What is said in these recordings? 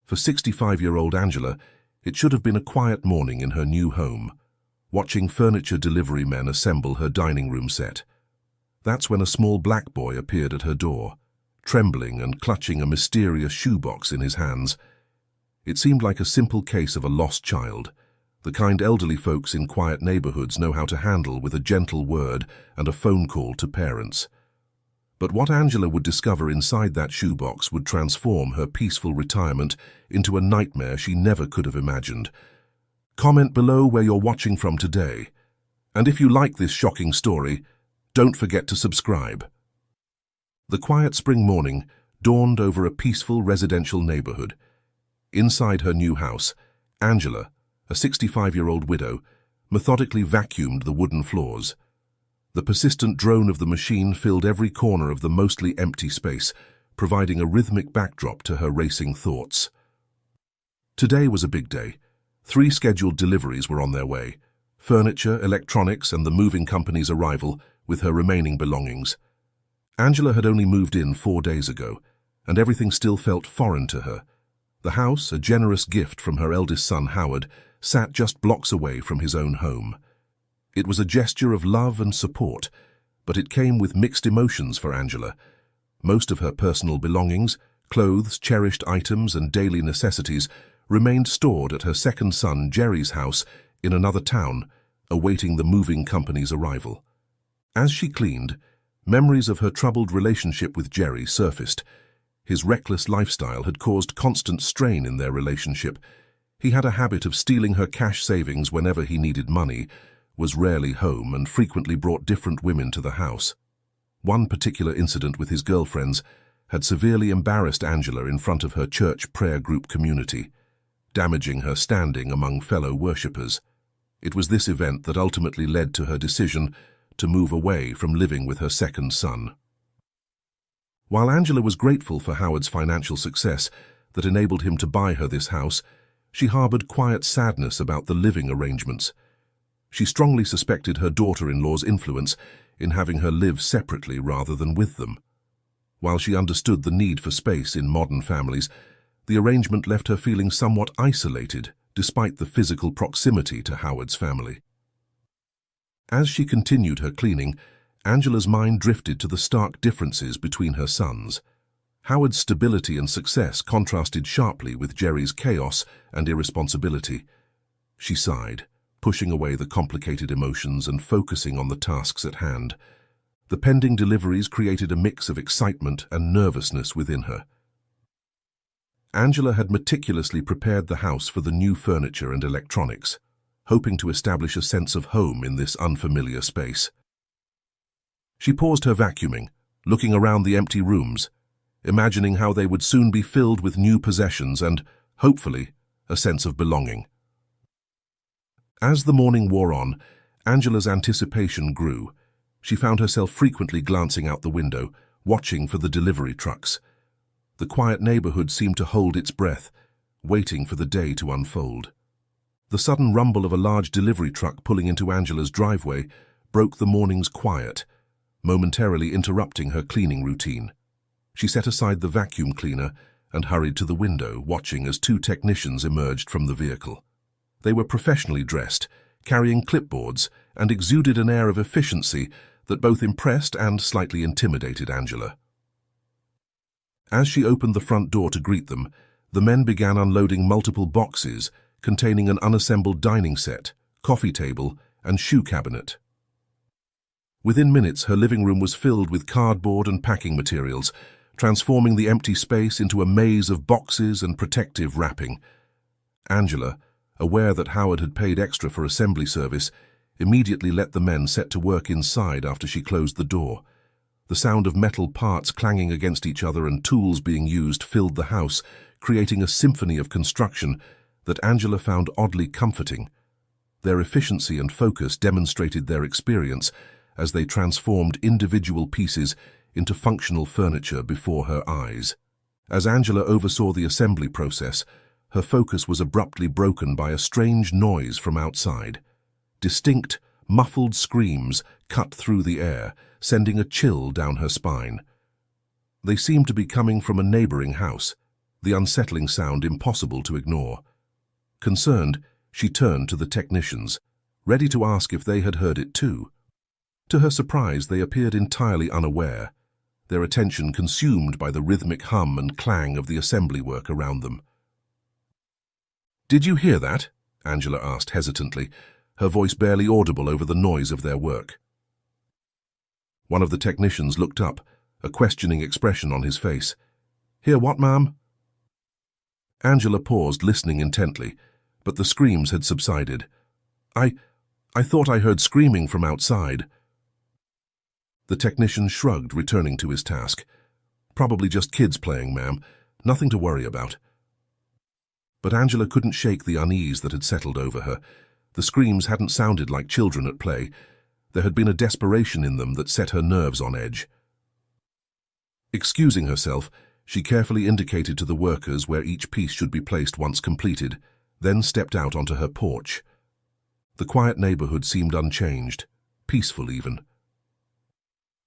For 65-year-old Angela, it should have been a quiet morning in her new home, watching furniture delivery men assemble her dining room set. That's when a small black boy appeared at her door, trembling and clutching a mysterious shoebox in his hands. It seemed like a simple case of a lost child, the kind elderly folks in quiet neighborhoods know how to handle with a gentle word and a phone call to parents. But what Angela would discover inside that shoebox would transform her peaceful retirement into a nightmare she never could have imagined. Comment below where you're watching from today. And if you like this shocking story, don't forget to subscribe. The quiet spring morning dawned over a peaceful residential neighborhood. Inside her new house, Angela, a 65-year-old widow, methodically vacuumed the wooden floors. The persistent drone of the machine filled every corner of the mostly empty space, providing a rhythmic backdrop to her racing thoughts. Today was a big day. 3 scheduled deliveries were on their way: furniture, electronics, and the moving company's arrival with her remaining belongings. Angela had only moved in 4 days ago, and everything still felt foreign to her. The house, a generous gift from her eldest son Howard, sat just blocks away from his own home. It was a gesture of love and support, but it came with mixed emotions for Angela. Most of her personal belongings, clothes, cherished items, and daily necessities remained stored at her second son Jerry's house in another town, awaiting the moving company's arrival. As she cleaned, memories of her troubled relationship with Jerry surfaced. His reckless lifestyle had caused constant strain in their relationship. He had a habit of stealing her cash savings whenever he needed money, was rarely home, and frequently brought different women to the house. One particular incident with his girlfriends had severely embarrassed Angela in front of her church prayer group community, damaging her standing among fellow worshippers. It was this event that ultimately led to her decision to move away from living with her second son. While Angela was grateful for Howard's financial success that enabled him to buy her this house, she harbored quiet sadness about the living arrangements. She strongly suspected her daughter-in-law's influence in having her live separately rather than with them. While she understood the need for space in modern families, the arrangement left her feeling somewhat isolated despite the physical proximity to Howard's family. As she continued her cleaning, Angela's mind drifted to the stark differences between her sons. Howard's stability and success contrasted sharply with Jerry's chaos and irresponsibility. She sighed, pushing away the complicated emotions and focusing on the tasks at hand. The pending deliveries created a mix of excitement and nervousness within her. Angela had meticulously prepared the house for the new furniture and electronics, hoping to establish a sense of home in this unfamiliar space. She paused her vacuuming, looking around the empty rooms, imagining how they would soon be filled with new possessions and, hopefully, a sense of belonging. As the morning wore on, Angela's anticipation grew. She found herself frequently glancing out the window, watching for the delivery trucks. The quiet neighborhood seemed to hold its breath, waiting for the day to unfold. The sudden rumble of a large delivery truck pulling into Angela's driveway broke the morning's quiet, momentarily interrupting her cleaning routine. She set aside the vacuum cleaner and hurried to the window, watching as 2 technicians emerged from the vehicle. They were professionally dressed, carrying clipboards, and exuded an air of efficiency that both impressed and slightly intimidated Angela. As she opened the front door to greet them, the men began unloading multiple boxes containing an unassembled dining set, coffee table, and shoe cabinet. Within minutes, her living room was filled with cardboard and packing materials, transforming the empty space into a maze of boxes and protective wrapping. Angela, aware that Howard had paid extra for assembly service, immediately let the men set to work inside after she closed the door. The sound of metal parts clanging against each other and tools being used filled the house, creating a symphony of construction that Angela found oddly comforting. Their efficiency and focus demonstrated their experience as they transformed individual pieces into functional furniture before her eyes. As Angela oversaw the assembly process, her focus was abruptly broken by a strange noise from outside. Distinct, muffled screams cut through the air, sending a chill down her spine. They seemed to be coming from a neighboring house. the unsettling sound impossible to ignore. Concerned, she turned to the technicians, ready to ask if they had heard it too. To her surprise, they appeared entirely unaware, their attention consumed by the rhythmic hum and clang of the assembly work around them. "Did you hear that?" Angela asked hesitantly, her voice barely audible over the noise of their work. One of the technicians looked up, a questioning expression on his face. "Hear what, ma'am?" Angela paused, listening intently, but the screams had subsided. I thought I heard screaming from outside." The technician shrugged, returning to his task. "Probably just kids playing, ma'am. Nothing to worry about." But Angela couldn't shake the unease that had settled over her. The screams hadn't sounded like children at play. There had been a desperation in them that set her nerves on edge. Excusing herself, she carefully indicated to the workers where each piece should be placed once completed, then stepped out onto her porch. The quiet neighborhood seemed unchanged, peaceful even.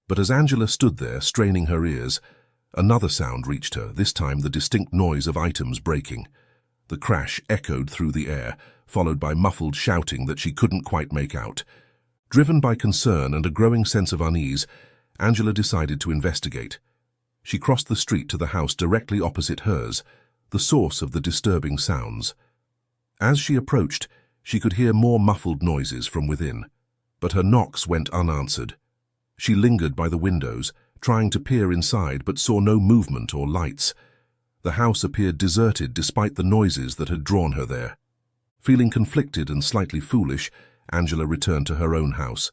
But as Angela stood there, straining her ears, another sound reached her, this time the distinct noise of items breaking. The crash echoed through the air, followed by muffled shouting that she couldn't quite make out. Driven by concern and a growing sense of unease, Angela decided to investigate. She crossed the street to the house directly opposite hers, the source of the disturbing sounds. As she approached, she could hear more muffled noises from within, but her knocks went unanswered. She lingered by the windows, trying to peer inside, but saw no movement or lights. The house appeared deserted despite the noises that had drawn her there. Feeling conflicted and slightly foolish, Angela returned to her own house.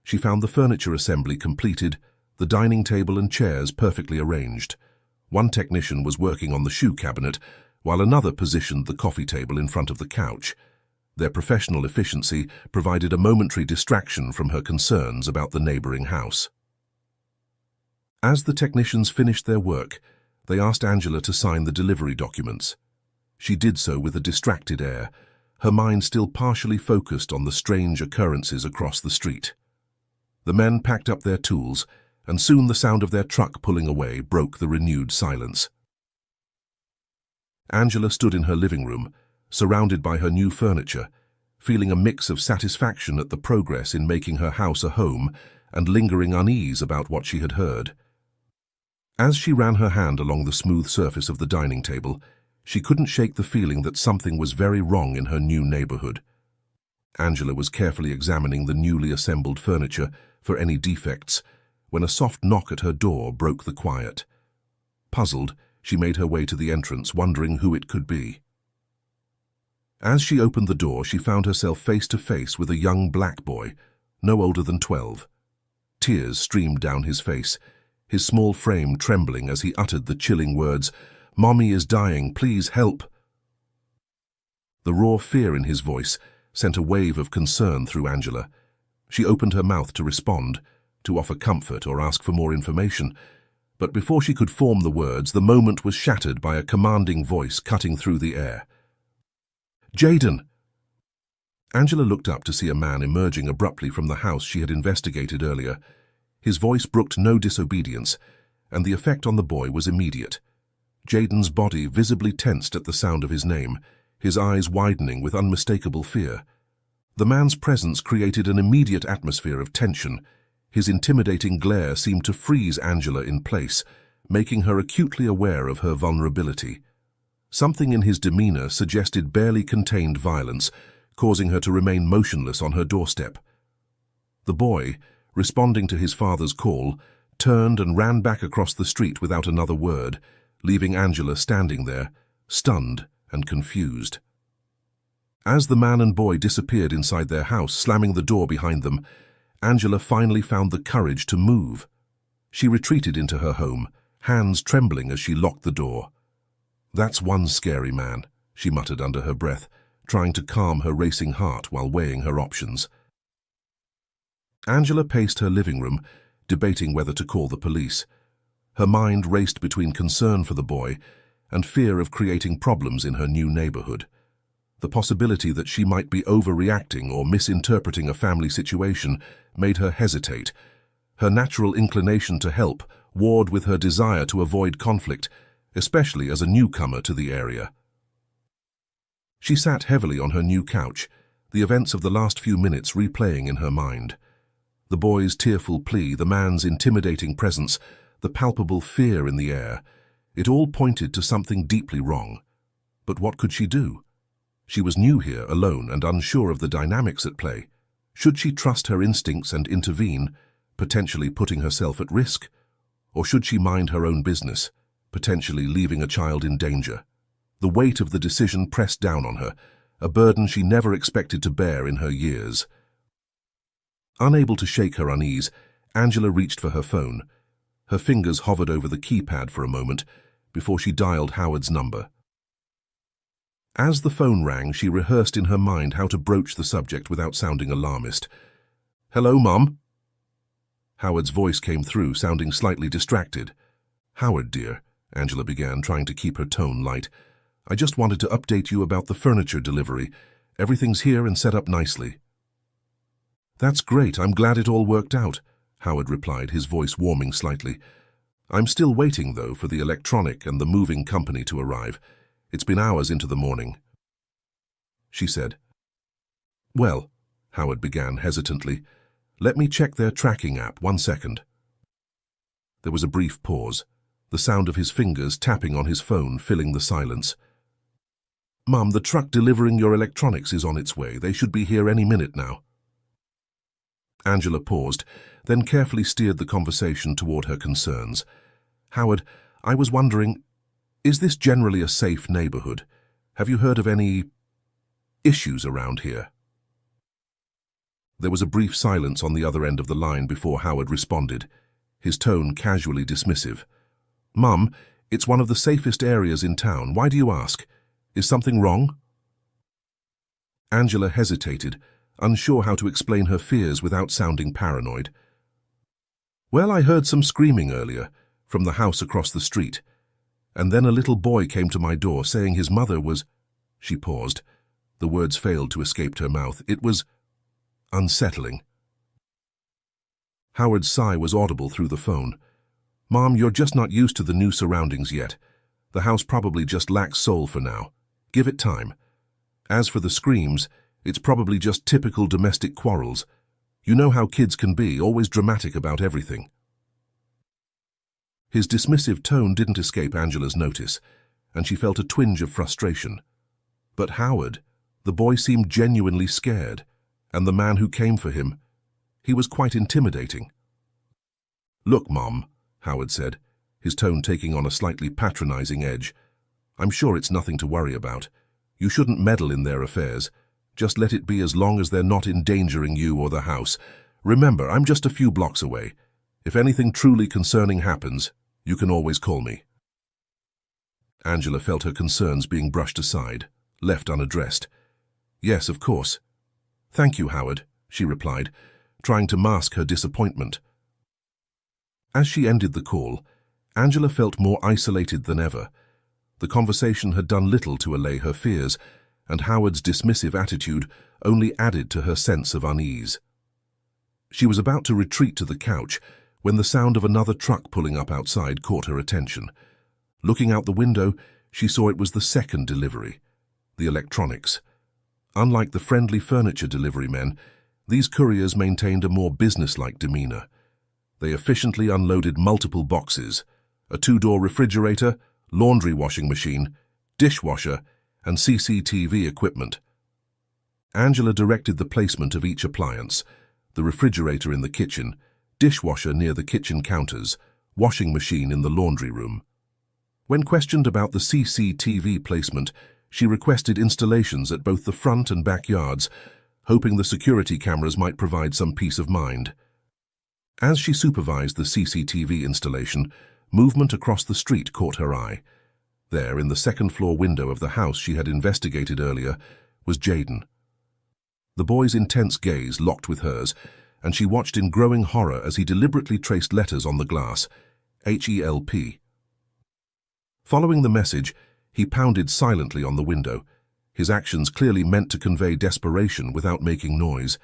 She found the furniture assembly completed, the dining table and chairs perfectly arranged. One technician was working on the shoe cabinet, while another positioned the coffee table in front of the couch. Their professional efficiency provided a momentary distraction from her concerns about the neighboring house. As the technicians finished their work, they asked Angela to sign the delivery documents. She did so with a distracted air, her mind still partially focused on the strange occurrences across the street. The men packed up their tools, and soon the sound of their truck pulling away broke the renewed silence. Angela stood in her living room, surrounded by her new furniture, feeling a mix of satisfaction at the progress in making her house a home and lingering unease about what she had heard. As she ran her hand along the smooth surface of the dining table, she couldn't shake the feeling that something was very wrong in her new neighborhood. Angela was carefully examining the newly assembled furniture for any defects when a soft knock at her door broke the quiet. Puzzled, she made her way to the entrance, wondering who it could be. As she opened the door, she found herself face to face with a young black boy, no older than 12. Tears streamed down his face, his small frame trembling as he uttered the chilling words, "Mommy is dying, please help." The raw fear in his voice sent a wave of concern through Angela. She opened her mouth to respond, to offer comfort or ask for more information, but before she could form the words, the moment was shattered by a commanding voice cutting through the air. "Jaden!" Angela looked up to see a man emerging abruptly from the house she had investigated earlier. His voice brooked no disobedience, and the effect on the boy was immediate. Jaden's body visibly tensed at the sound of his name, his eyes widening with unmistakable fear. The man's presence created an immediate atmosphere of tension. His intimidating glare seemed to freeze Angela in place, making her acutely aware of her vulnerability. Something in his demeanor suggested barely contained violence, causing her to remain motionless on her doorstep. The boy, responding to his father's call, turned and ran back across the street without another word, leaving Angela standing there, stunned and confused. As the man and boy disappeared inside their house, slamming the door behind them, Angela finally found the courage to move. She retreated into her home, hands trembling as she locked the door. "That's one scary man," she muttered under her breath, trying to calm her racing heart while weighing her options. Angela paced her living room, debating whether to call the police. Her mind raced between concern for the boy and fear of creating problems in her new neighborhood. The possibility that she might be overreacting or misinterpreting a family situation made her hesitate. Her natural inclination to help warred with her desire to avoid conflict, especially as a newcomer to the area. She sat heavily on her new couch, the events of the last few minutes replaying in her mind. The boy's tearful plea, the man's intimidating presence, the palpable fear in the air. It all pointed to something deeply wrong. But what could she do? She was new here, alone, and unsure of the dynamics at play. Should she trust her instincts and intervene, potentially putting herself at risk? Or should she mind her own business, potentially leaving a child in danger? The weight of the decision pressed down on her, a burden she never expected to bear in her years. Unable to shake her unease, Angela reached for her phone. Her fingers hovered over the keypad for a moment before she dialed Howard's number. As the phone rang, she rehearsed in her mind how to broach the subject without sounding alarmist. "Hello, Mum?" Howard's voice came through, sounding slightly distracted. "Howard, dear," Angela began, trying to keep her tone light. "I just wanted to update you about the furniture delivery. Everything's here and set up nicely." "That's great. I'm glad it all worked out," Howard replied, his voice warming slightly. "I'm still waiting, though, for the electronic and the moving company to arrive. It's been hours into the morning." She said. "Well," Howard began hesitantly, "let me check their tracking app. 1 second." There was a brief pause, the sound of his fingers tapping on his phone filling the silence. "Mum, the truck delivering your electronics is on its way. They should be here any minute now." Angela paused, then carefully steered the conversation toward her concerns. "Howard, I was wondering, is this generally a safe neighborhood? Have you heard of any issues around here?" There was a brief silence on the other end of the line before Howard responded, his tone casually dismissive. "Mum, it's one of the safest areas in town. Why do you ask? Is something wrong?" Angela hesitated, unsure how to explain her fears without sounding paranoid. "Well, I heard some screaming earlier, from the house across the street. And then a little boy came to my door saying his mother was—" She paused. The words failed to escape her mouth. "It was unsettling." Howard's sigh was audible through the phone. "Mom, you're just not used to the new surroundings yet. The house probably just lacks soul for now. Give it time. As for the screams, it's probably just typical domestic quarrels. You know how kids can be, always dramatic about everything." His dismissive tone didn't escape Angela's notice, and she felt a twinge of frustration. But Howard, the boy seemed genuinely scared, and the man who came for him, he was quite intimidating. "Look, Mom," Howard said, his tone taking on a slightly patronizing edge, "I'm sure it's nothing to worry about. You shouldn't meddle in their affairs. Just let it be as long as they're not endangering you or the house. Remember, I'm just a few blocks away. If anything truly concerning happens, you can always call me." Angela felt her concerns being brushed aside, left unaddressed. "Yes, of course." "Thank you, Howard," she replied, trying to mask her disappointment. As she ended the call, Angela felt more isolated than ever. The conversation had done little to allay her fears, and Howard's dismissive attitude only added to her sense of unease. She was about to retreat to the couch when the sound of another truck pulling up outside caught her attention. Looking out the window, she saw it was the second delivery, the electronics. Unlike the friendly furniture delivery men, these couriers maintained a more businesslike demeanor. They efficiently unloaded multiple boxes, a 2-door refrigerator, laundry washing machine, dishwasher, and CCTV equipment. Angela directed the placement of each appliance, the refrigerator in the kitchen, dishwasher near the kitchen counters, washing machine in the laundry room. When questioned about the CCTV placement, she requested installations at both the front and backyards, hoping the security cameras might provide some peace of mind. As she supervised the CCTV installation, movement across the street caught her eye. There, in the second-floor window of the house she had investigated earlier, was Jaden. The boy's intense gaze locked with hers, and she watched in growing horror as he deliberately traced letters on the glass, HELP. Following the message, he pounded silently on the window, his actions clearly meant to convey desperation without making noise.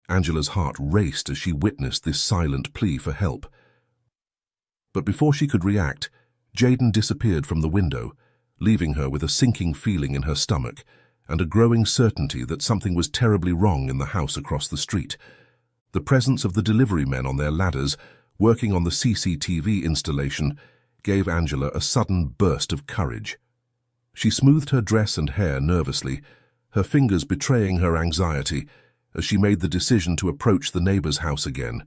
Angela's heart raced as she witnessed this silent plea for help. But before she could react, Jaden disappeared from the window, leaving her with a sinking feeling in her stomach and a growing certainty that something was terribly wrong in the house across the street. The presence of the delivery men on their ladders, working on the CCTV installation, gave Angela a sudden burst of courage. She smoothed her dress and hair nervously, her fingers betraying her anxiety as she made the decision to approach the neighbor's house again.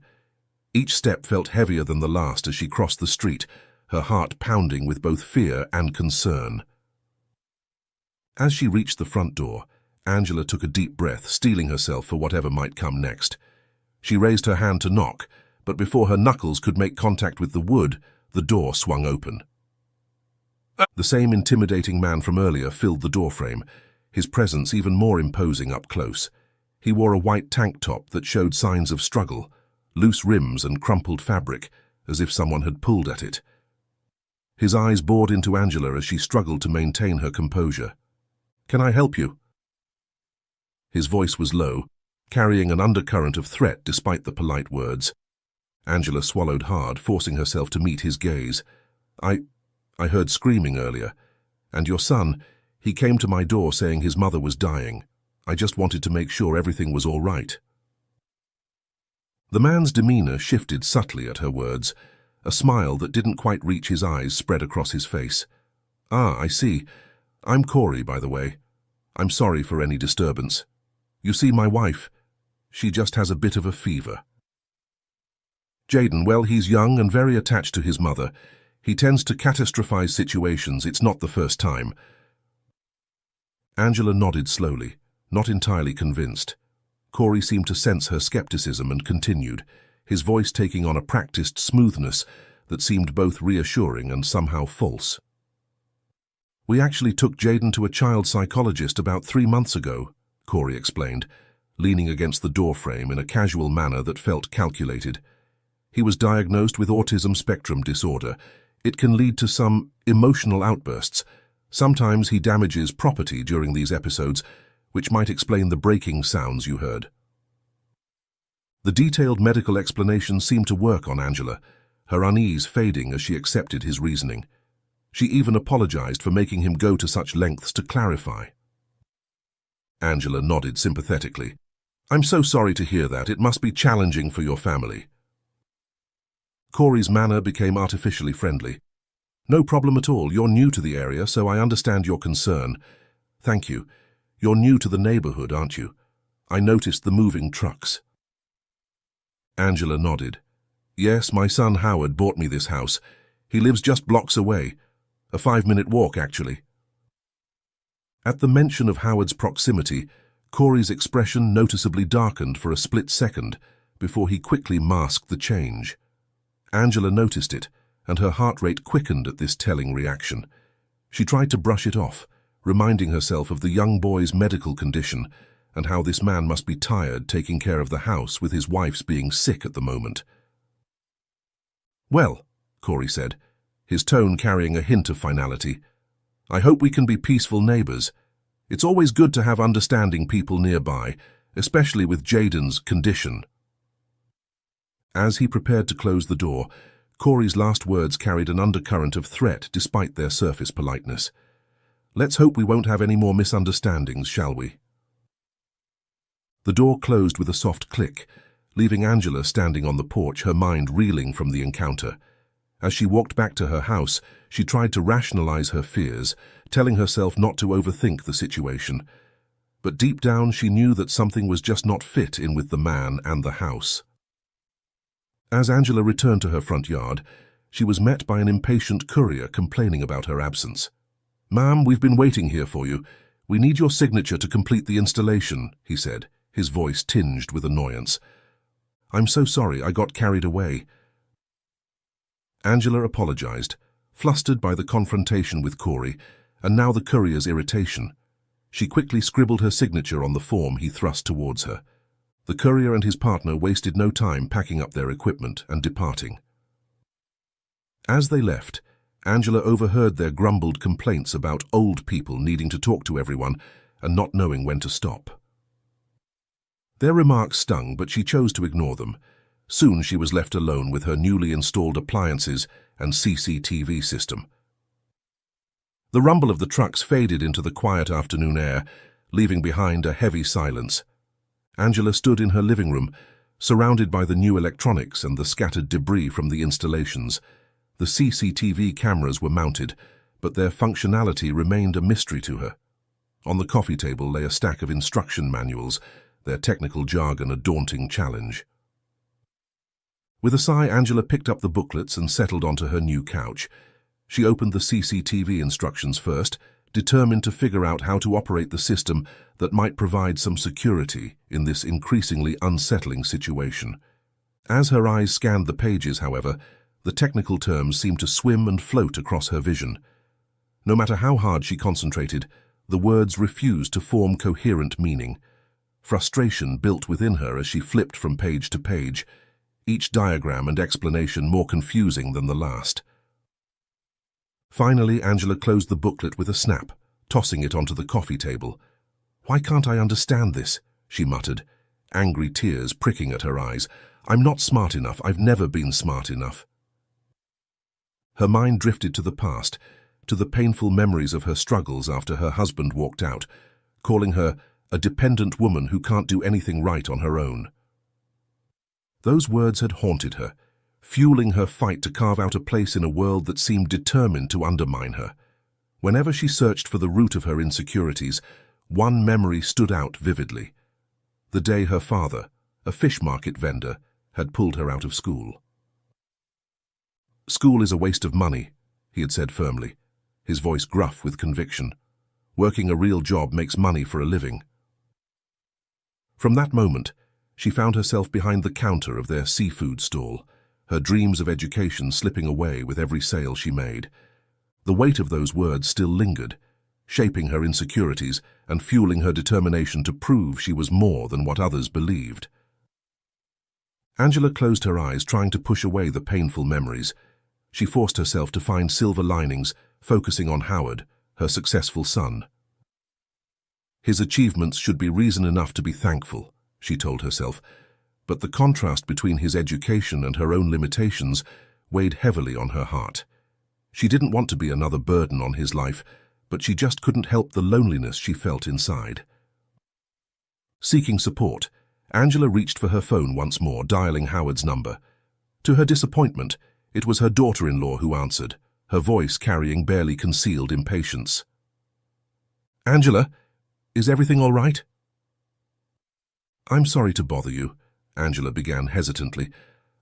Each step felt heavier than the last as she crossed the street, her heart pounding with both fear and concern. As she reached the front door, Angela took a deep breath, steeling herself for whatever might come next. She raised her hand to knock, but before her knuckles could make contact with the wood, the door swung open. The same intimidating man from earlier filled the doorframe, his presence even more imposing up close. He wore a white tank top that showed signs of struggle, loose rims and crumpled fabric, as if someone had pulled at it. His eyes bored into Angela as she struggled to maintain her composure. "Can I help you?" His voice was low, carrying an undercurrent of threat despite the polite words. Angela swallowed hard, forcing herself to meet his gaze. I heard screaming earlier. And your son, he came to my door saying his mother was dying. I just wanted to make sure everything was all right." The man's demeanor shifted subtly at her words. A smile that didn't quite reach his eyes spread across his face. "Ah, I see. I'm Corey, by the way. I'm sorry for any disturbance. You see, my wife, she just has a bit of a fever." "Jaden, well, he's young and very attached to his mother. He tends to catastrophize situations. It's not the first time." Angela nodded slowly, not entirely convinced. Corey seemed to sense her skepticism and continued, his voice taking on a practiced smoothness that seemed both reassuring and somehow false. "We actually took Jaden to a child psychologist about 3 months ago," Corey explained, leaning against the doorframe in a casual manner that felt calculated. "He was diagnosed with autism spectrum disorder. It can lead to some emotional outbursts. Sometimes he damages property during these episodes, which might explain the breaking sounds you heard." The detailed medical explanation seemed to work on Angela, her unease fading as she accepted his reasoning. She even apologized for making him go to such lengths to clarify. Angela nodded sympathetically. "I'm so sorry to hear that. It must be challenging for your family." Corey's manner became artificially friendly. "No problem at all. You're new to the area, so I understand your concern. Thank you. You're new to the neighborhood, aren't you? I noticed the moving trucks." Angela nodded. "Yes, my son Howard bought me this house. He lives just blocks away. A 5-minute walk, actually." At the mention of Howard's proximity, Corey's expression noticeably darkened for a split second before he quickly masked the change. Angela noticed it, and her heart rate quickened at this telling reaction. She tried to brush it off, reminding herself of the young boy's medical condition and how this man must be tired taking care of the house with his wife's being sick at the moment. "Well," Corey said, his tone carrying a hint of finality, "I hope we can be peaceful neighbors. It's always good to have understanding people nearby, especially with Jaden's condition." As he prepared to close the door, Corey's last words carried an undercurrent of threat despite their surface politeness. "Let's hope we won't have any more misunderstandings, shall we?" The door closed with a soft click, leaving Angela standing on the porch, her mind reeling from the encounter. As she walked back to her house, she tried to rationalize her fears, telling herself not to overthink the situation. But deep down she knew that something was just not fit in with the man and the house. As Angela returned to her front yard, she was met by an impatient courier complaining about her absence. "Ma'am, we've been waiting here for you. We need your signature to complete the installation," he said, his voice tinged with annoyance. "I'm so sorry, I got carried away." Angela apologized, flustered by the confrontation with Corey, and now the courier's irritation. She quickly scribbled her signature on the form he thrust towards her. The courier and his partner wasted no time packing up their equipment and departing. As they left, Angela overheard their grumbled complaints about old people needing to talk to everyone and not knowing when to stop. Their remarks stung, but she chose to ignore them. Soon she was left alone with her newly installed appliances and CCTV system. The rumble of the trucks faded into the quiet afternoon air, leaving behind a heavy silence. Angela stood in her living room, surrounded by the new electronics and the scattered debris from the installations. The CCTV cameras were mounted, but their functionality remained a mystery to her. On the coffee table lay a stack of instruction manuals, their technical jargon a daunting challenge. With a sigh, Angela picked up the booklets and settled onto her new couch. She opened the CCTV instructions first, determined to figure out how to operate the system that might provide some security in this increasingly unsettling situation. As her eyes scanned the pages, however, the technical terms seemed to swim and float across her vision. No matter how hard she concentrated, the words refused to form coherent meaning. Frustration built within her as she flipped from page to page, each diagram and explanation more confusing than the last. Finally, Angela closed the booklet with a snap, tossing it onto the coffee table. "Why can't I understand this?" she muttered, angry tears pricking at her eyes. "I'm not smart enough. I've never been smart enough." Her mind drifted to the past, to the painful memories of her struggles after her husband walked out, calling her a dependent woman who can't do anything right on her own. Those words had haunted her, fueling her fight to carve out a place in a world that seemed determined to undermine her. Whenever she searched for the root of her insecurities, one memory stood out vividly: the day her father, a fish market vendor, had pulled her out of school. "School is a waste of money," he had said firmly, his voice gruff with conviction. "Working a real job makes money for a living." From that moment, she found herself behind the counter of their seafood stall, her dreams of education slipping away with every sale she made. The weight of those words still lingered, shaping her insecurities and fueling her determination to prove she was more than what others believed. Angela closed her eyes, trying to push away the painful memories. She forced herself to find silver linings, focusing on Howard, her successful son. His achievements should be reason enough to be thankful, she told herself, but the contrast between his education and her own limitations weighed heavily on her heart. She didn't want to be another burden on his life, but she just couldn't help the loneliness she felt inside. Seeking support, Angela reached for her phone once more, dialing Howard's number. To her disappointment, it was her daughter-in-law who answered, her voice carrying barely concealed impatience. "Angela, is everything all right?" "I'm sorry to bother you," Angela began hesitantly.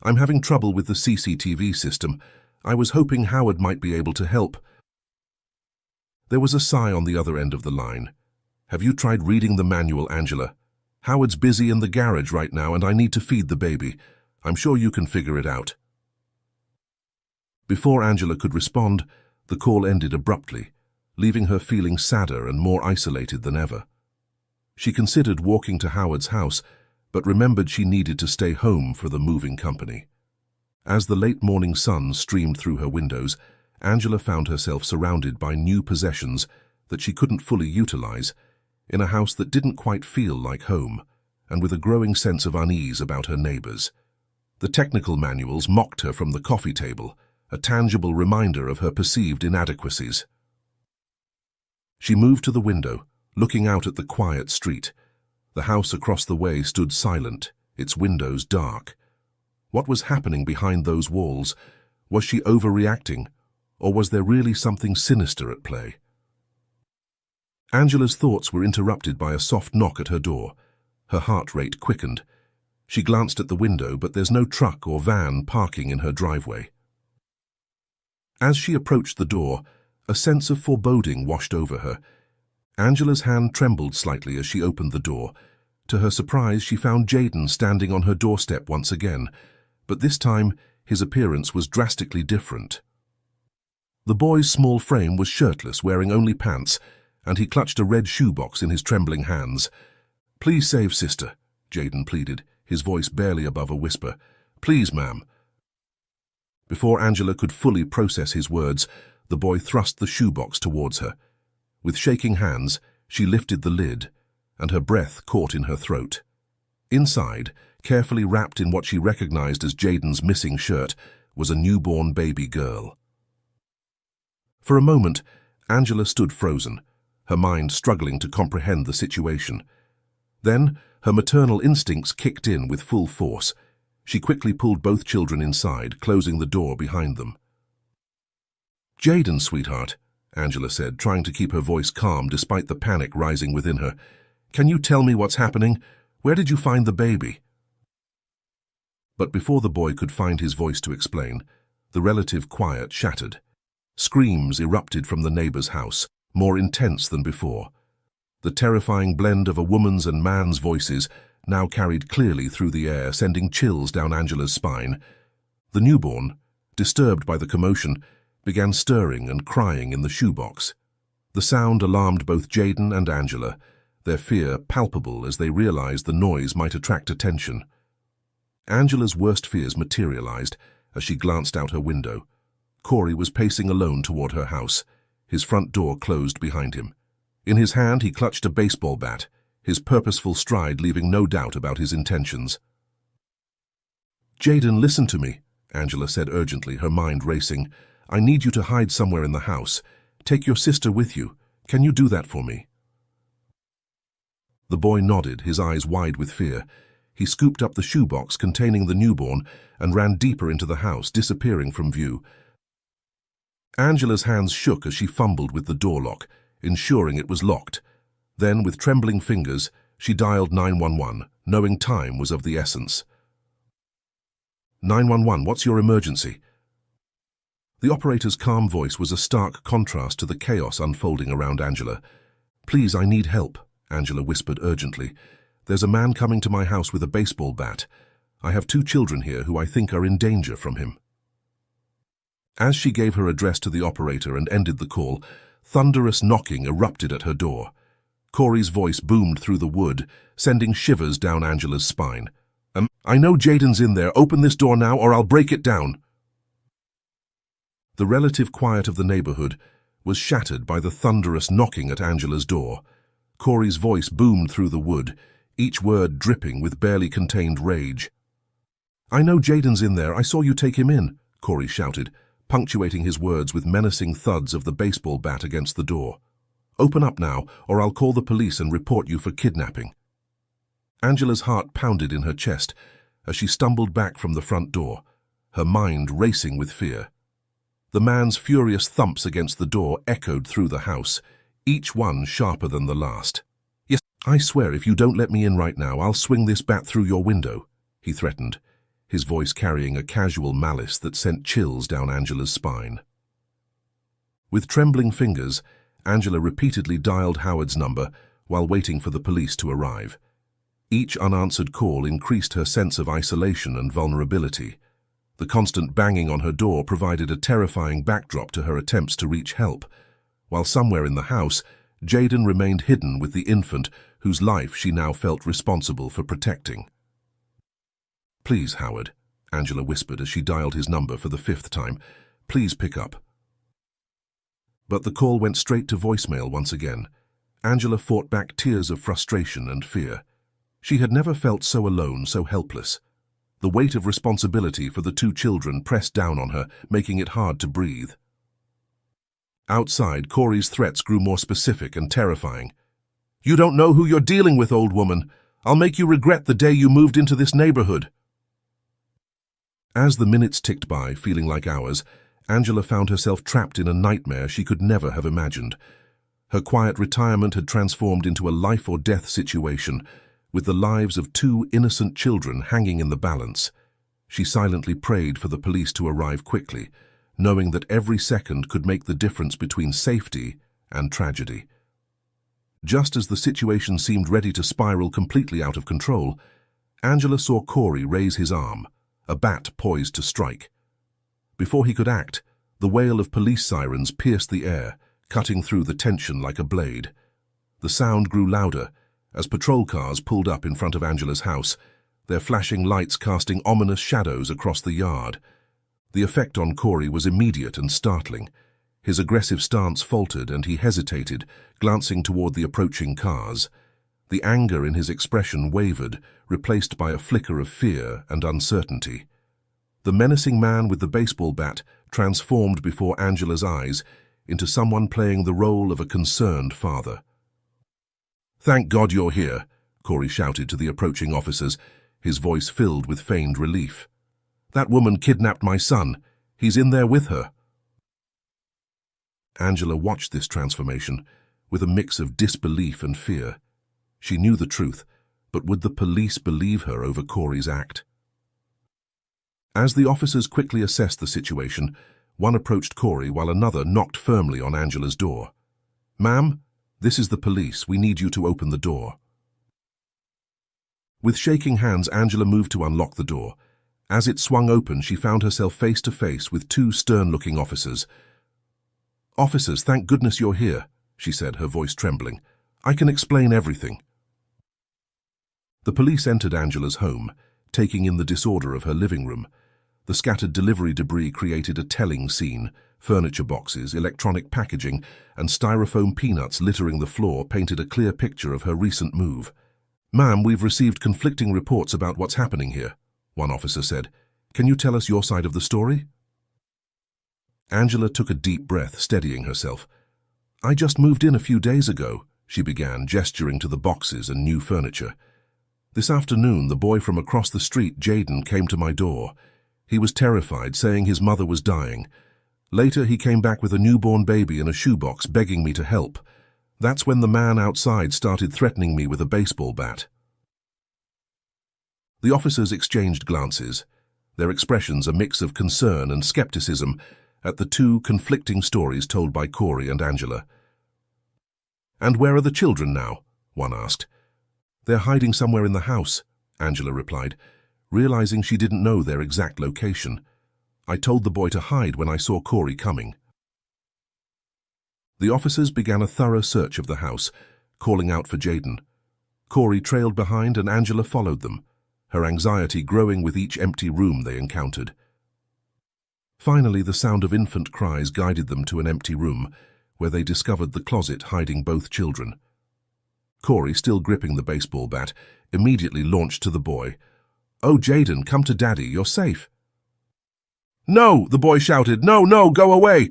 "I'm having trouble with the CCTV system. I was hoping Howard might be able to help." There was a sigh on the other end of the line. "Have you tried reading the manual, Angela? Howard's busy in the garage right now and I need to feed the baby. I'm sure you can figure it out." Before Angela could respond, the call ended abruptly, leaving her feeling sadder and more isolated than ever. She considered walking to Howard's house, but remembered she needed to stay home for the moving company. As the late morning sun streamed through her windows, Angela found herself surrounded by new possessions that she couldn't fully utilize, in a house that didn't quite feel like home, and with a growing sense of unease about her neighbors. The technical manuals mocked her from the coffee table, a tangible reminder of her perceived inadequacies. She moved to the window, looking out at the quiet street. The house across the way stood silent, its windows dark. What was happening behind those walls? Was she overreacting, or was there really something sinister at play? Angela's thoughts were interrupted by a soft knock at her door. Her heart rate quickened. She glanced at the window, but there's no truck or van parking in her driveway. As she approached the door, a sense of foreboding washed over her. Angela's hand trembled slightly as she opened the door. To her surprise, she found Jaden standing on her doorstep once again, but this time his appearance was drastically different. The boy's small frame was shirtless, wearing only pants, and he clutched a red shoebox in his trembling hands. "Please save sister," Jaden pleaded, his voice barely above a whisper. "Please, ma'am." Before Angela could fully process his words, the boy thrust the shoebox towards her. With shaking hands, she lifted the lid, and her breath caught in her throat. Inside, carefully wrapped in what she recognized as Jaden's missing shirt, was a newborn baby girl. For a moment, Angela stood frozen, her mind struggling to comprehend the situation. Then, her maternal instincts kicked in with full force. She quickly pulled both children inside, closing the door behind them. "Jaden, sweetheart," Angela said, trying to keep her voice calm despite the panic rising within her. "Can you tell me what's happening? Where did you find the baby?" But before the boy could find his voice to explain, the relative quiet shattered. Screams erupted from the neighbor's house, more intense than before. The terrifying blend of a woman's and man's voices now carried clearly through the air, sending chills down Angela's spine. The newborn, disturbed by the commotion, began stirring and crying in the shoebox. The sound alarmed both Jaden and Angela, their fear palpable as they realized the noise might attract attention. Angela's worst fears materialized as she glanced out her window. Corey was pacing alone toward her house, his front door closed behind him. In his hand he clutched a baseball bat, his purposeful stride leaving no doubt about his intentions. "Jaden, listen to me," Angela said urgently, her mind racing. "I need you to hide somewhere in the house. Take your sister with you. Can you do that for me?" The boy nodded, his eyes wide with fear. He scooped up the shoebox containing the newborn and ran deeper into the house, disappearing from view. Angela's hands shook as she fumbled with the door lock, ensuring it was locked. Then, with trembling fingers, she dialed 911, knowing time was of the essence. 911, what's your emergency?" The operator's calm voice was a stark contrast to the chaos unfolding around Angela. "Please, I need help," Angela whispered urgently. "There's a man coming to my house with a baseball bat. I have 2 children here who I think are in danger from him." As she gave her address to the operator and ended the call, thunderous knocking erupted at her door. Corey's voice boomed through the wood, sending shivers down Angela's spine. I know Jaden's in there. Open this door now or I'll break it down." The relative quiet of the neighborhood was shattered by the thunderous knocking at Angela's door. Corey's voice boomed through the wood, each word dripping with barely contained rage. "I know Jaden's in there. I saw you take him in," Corey shouted, punctuating his words with menacing thuds of the baseball bat against the door. "Open up now, or I'll call the police and report you for kidnapping." Angela's heart pounded in her chest as she stumbled back from the front door, her mind racing with fear. The man's furious thumps against the door echoed through the house, each one sharper than the last. "Yes, I swear if you don't let me in right now, I'll swing this bat through your window," he threatened, his voice carrying a casual malice that sent chills down Angela's spine. With trembling fingers, Angela repeatedly dialed Howard's number while waiting for the police to arrive. Each unanswered call increased her sense of isolation and vulnerability. The constant banging on her door provided a terrifying backdrop to her attempts to reach help, while somewhere in the house, Jaden remained hidden with the infant whose life she now felt responsible for protecting. "Please, Howard," Angela whispered as she dialed his number for the 5th time. "Please pick up." But the call went straight to voicemail once again. Angela fought back tears of frustration and fear. She had never felt so alone, so helpless. The weight of responsibility for the 2 children pressed down on her, making it hard to breathe. Outside, Corey's threats grew more specific and terrifying. "You don't know who you're dealing with, old woman. I'll make you regret the day you moved into this neighborhood." As the minutes ticked by, feeling like hours, Angela found herself trapped in a nightmare she could never have imagined. Her quiet retirement had transformed into a life-or-death situation, with the lives of 2 innocent children hanging in the balance. She silently prayed for the police to arrive quickly, knowing that every second could make the difference between safety and tragedy. Just as the situation seemed ready to spiral completely out of control, Angela saw Corey raise his arm, a bat poised to strike. Before he could act, the wail of police sirens pierced the air, cutting through the tension like a blade. The sound grew louder as patrol cars pulled up in front of Angela's house, their flashing lights casting ominous shadows across the yard. The effect on Corey was immediate and startling. His aggressive stance faltered and he hesitated, glancing toward the approaching cars. The anger in his expression wavered, replaced by a flicker of fear and uncertainty. The menacing man with the baseball bat transformed before Angela's eyes, into someone playing the role of a concerned father. "Thank God you're here," Corey shouted to the approaching officers, his voice filled with feigned relief. "That woman kidnapped my son. He's in there with her." Angela watched this transformation with a mix of disbelief and fear. She knew the truth, but would the police believe her over Corey's act? As the officers quickly assessed the situation, one approached Corey while another knocked firmly on Angela's door. "Ma'am, this is the police. We need you to open the door." With shaking hands, Angela moved to unlock the door. As it swung open, she found herself face to face with two stern-looking officers. "Officers, thank goodness you're here," she said, her voice trembling. "I can explain everything." The police entered Angela's home, taking in the disorder of her living room. The scattered delivery debris created a telling scene. Furniture boxes, electronic packaging, and styrofoam peanuts littering the floor painted a clear picture of her recent move. "Ma'am, we've received conflicting reports about what's happening here," one officer said. "Can you tell us your side of the story?" Angela took a deep breath, steadying herself. "I just moved in a few days ago," she began, gesturing to the boxes and new furniture. "This afternoon, the boy from across the street, Jaden, came to my door. He was terrified, saying his mother was dying. Later, he came back with a newborn baby in a shoebox, begging me to help. That's when the man outside started threatening me with a baseball bat." The officers exchanged glances, their expressions a mix of concern and skepticism at the two conflicting stories told by Corey and Angela. "And where are the children now?" one asked. "They're hiding somewhere in the house," Angela replied, realizing she didn't know their exact location. "I told the boy to hide when I saw Corey coming." The officers began a thorough search of the house, calling out for Jaden. Corey trailed behind and Angela followed them, her anxiety growing with each empty room they encountered. Finally, the sound of infant cries guided them to an empty room, where they discovered the closet hiding both children. Corey, still gripping the baseball bat, immediately launched to the boy. "Oh, Jaden, come to Daddy, you're safe." "No!" the boy shouted. "No, no, go away!"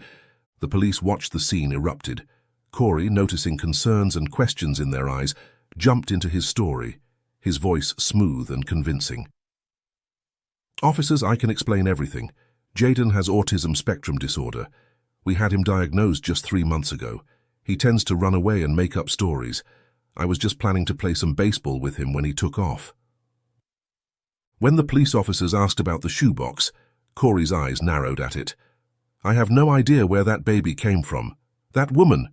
The police watched the scene erupted. Corey, noticing concerns and questions in their eyes, jumped into his story, his voice smooth and convincing. "Officers, I can explain everything. Jaden has autism spectrum disorder. We had him diagnosed just 3 months ago. He tends to run away and make up stories. I was just planning to play some baseball with him when he took off." When the police officers asked about the shoebox, Corey's eyes narrowed at it. "I have no idea where that baby came from. That woman.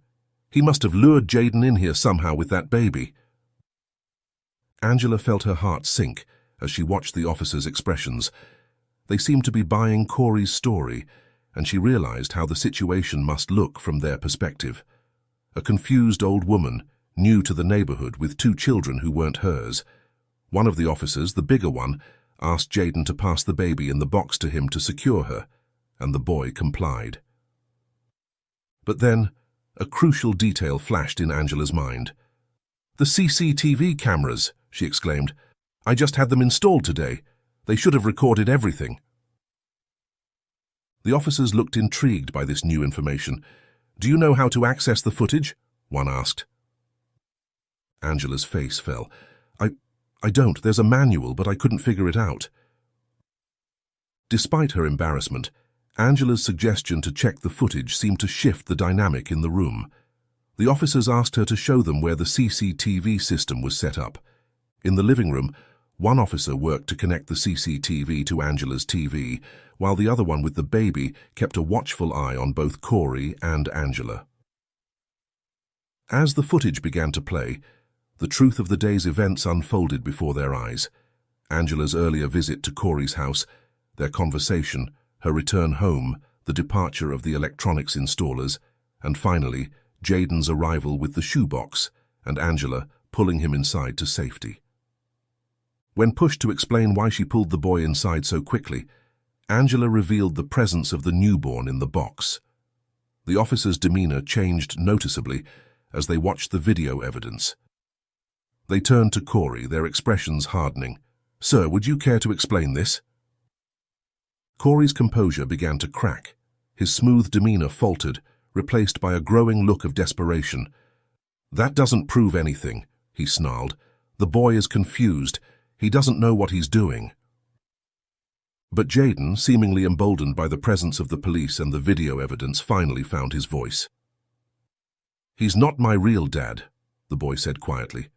He must have lured Jaden in here somehow with that baby." Angela felt her heart sink as she watched the officers' expressions. They seemed to be buying Corey's story, and she realized how the situation must look from their perspective. A confused old woman, new to the neighborhood with 2 children who weren't hers. One of the officers, the bigger one, asked Jaden to pass the baby in the box to him to secure her, and the boy complied. But then, a crucial detail flashed in Angela's mind. "The CCTV cameras," she exclaimed. "I just had them installed today. They should have recorded everything." The officers looked intrigued by this new information. "Do you know how to access the footage?" one asked. Angela's face fell. I don't. There's a manual, but I couldn't figure it out." Despite her embarrassment, Angela's suggestion to check the footage seemed to shift the dynamic in the room. The officers asked her to show them where the CCTV system was set up. In the living room, one officer worked to connect the CCTV to Angela's TV, while the other one with the baby kept a watchful eye on both Corey and Angela. As the footage began to play, the truth of the day's events unfolded before their eyes. Angela's earlier visit to Corey's house, their conversation, her return home, the departure of the electronics installers, and finally, Jaden's arrival with the shoebox and Angela pulling him inside to safety. When pushed to explain why she pulled the boy inside so quickly, Angela revealed the presence of the newborn in the box. The officer's demeanor changed noticeably as they watched the video evidence. They turned to Corey, their expressions hardening. "Sir, would you care to explain this?" Corey's composure began to crack. His smooth demeanor faltered, replaced by a growing look of desperation. "That doesn't prove anything," he snarled. "The boy is confused. He doesn't know what he's doing." But Jayden, seemingly emboldened by the presence of the police and the video evidence, finally found his voice. "He's not my real dad," the boy said quietly,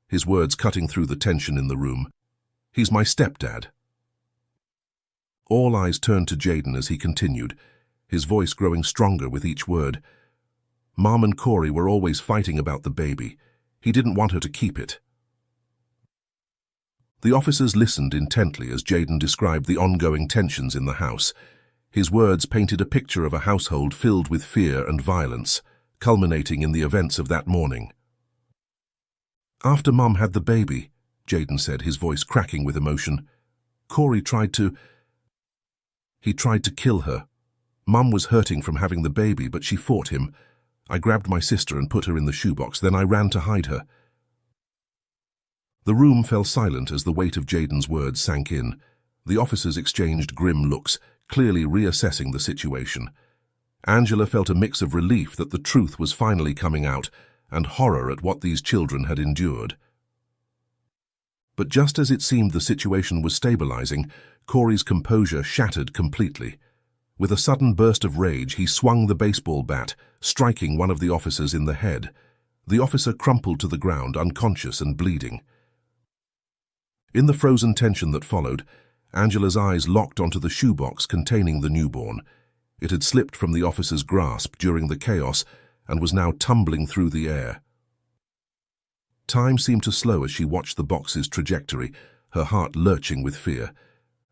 his words cutting through the tension in the room. "He's my stepdad." All eyes turned to Jayden as he continued, his voice growing stronger with each word. "Mom and Corey were always fighting about the baby. He didn't want her to keep it." The officers listened intently as Jayden described the ongoing tensions in the house. His words painted a picture of a household filled with fear and violence, culminating in the events of that morning. "After Mom had the baby," Jayden said, his voice cracking with emotion, "Corey tried to kill her. Mum was hurting from having the baby, but she fought him. I grabbed my sister and put her in the shoebox, then I ran to hide her." The room fell silent as the weight of Jayden's words sank in. The officers exchanged grim looks, clearly reassessing the situation. Angela felt a mix of relief that the truth was finally coming out and horror at what these children had endured. But just as it seemed the situation was stabilizing, Corey's composure shattered completely. With a sudden burst of rage, he swung the baseball bat, striking one of the officers in the head. The officer crumpled to the ground, unconscious and bleeding. In the frozen tension that followed, Angela's eyes locked onto the shoebox containing the newborn. It had slipped from the officer's grasp during the chaos and was now tumbling through the air. Time seemed to slow as she watched the box's trajectory, her heart lurching with fear.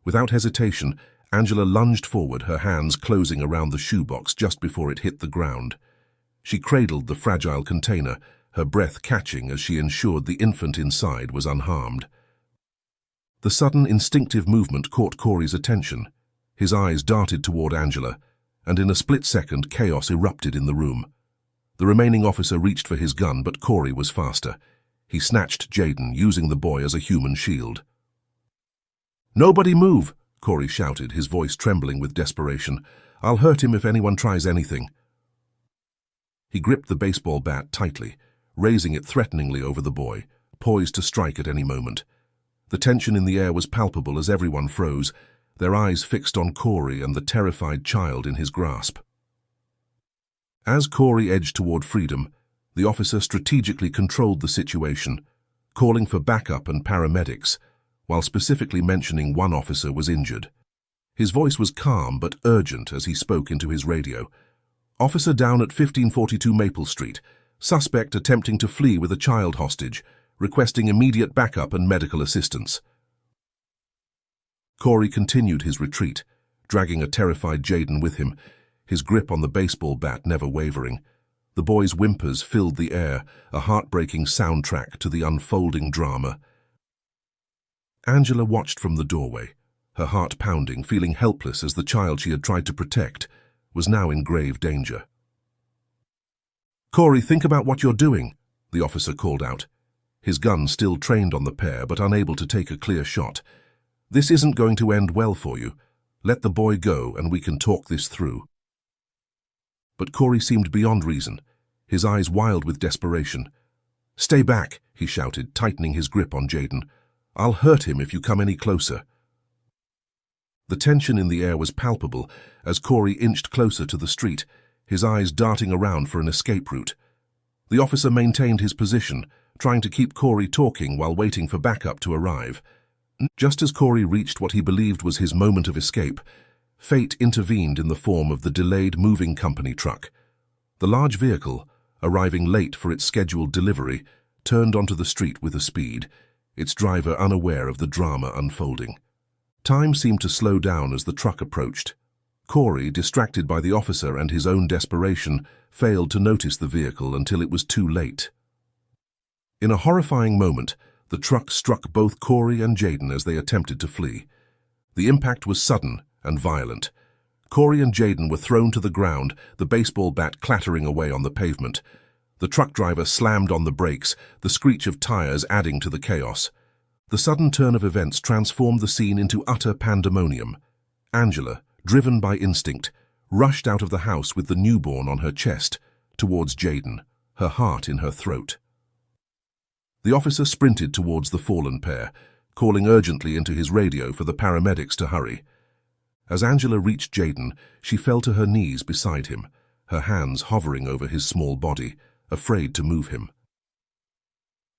Without hesitation, Angela lunged forward, her hands closing around the shoebox just before it hit the ground. She cradled the fragile container, her breath catching as she ensured the infant inside was unharmed. The sudden, instinctive movement caught Corey's attention. His eyes darted toward Angela, and in a split second, chaos erupted in the room. The remaining officer reached for his gun, but Corey was faster. He snatched Jayden, using the boy as a human shield. "Nobody move!" Corey shouted, his voice trembling with desperation. "I'll hurt him if anyone tries anything." He gripped the baseball bat tightly, raising it threateningly over the boy, poised to strike at any moment. The tension in the air was palpable as everyone froze, their eyes fixed on Corey and the terrified child in his grasp. As Corey edged toward freedom, the officer strategically controlled the situation, calling for backup and paramedics, while specifically mentioning one officer was injured. His voice was calm but urgent as he spoke into his radio. "Officer down at 1542 Maple Street. Suspect attempting to flee with a child hostage. Requesting immediate backup and medical assistance." Corey continued his retreat, dragging a terrified Jayden with him, his grip on the baseball bat never wavering. The boy's whimpers filled the air, a heartbreaking soundtrack to the unfolding drama. Angela watched from the doorway, her heart pounding, feeling helpless as the child she had tried to protect was now in grave danger. "Corey, think about what you're doing," the officer called out, his gun still trained on the pair but unable to take a clear shot. "This isn't going to end well for you. Let the boy go and we can talk this through." But Corey seemed beyond reason, his eyes wild with desperation. "Stay back," he shouted, tightening his grip on Jayden. "I'll hurt him if you come any closer." The tension in the air was palpable as Corey inched closer to the street, his eyes darting around for an escape route. The officer maintained his position, trying to keep Corey talking while waiting for backup to arrive. Just as Corey reached what he believed was his moment of escape, fate intervened in the form of the delayed moving company truck. The large vehicle, arriving late for its scheduled delivery, turned onto the street with a speed, its driver unaware of the drama unfolding. Time seemed to slow down as the truck approached. Corey, distracted by the officer and his own desperation, failed to notice the vehicle until it was too late. In a horrifying moment, the truck struck both Corey and Jayden as they attempted to flee. The impact was sudden and violent. Corey and Jayden were thrown to the ground, the baseball bat clattering away on the pavement. The truck driver slammed on the brakes, the screech of tires adding to the chaos. The sudden turn of events transformed the scene into utter pandemonium. Angela, driven by instinct, rushed out of the house with the newborn on her chest, towards Jayden, her heart in her throat. The officer sprinted towards the fallen pair, calling urgently into his radio for the paramedics to hurry. As Angela reached Jayden, she fell to her knees beside him, her hands hovering over his small body, afraid to move him.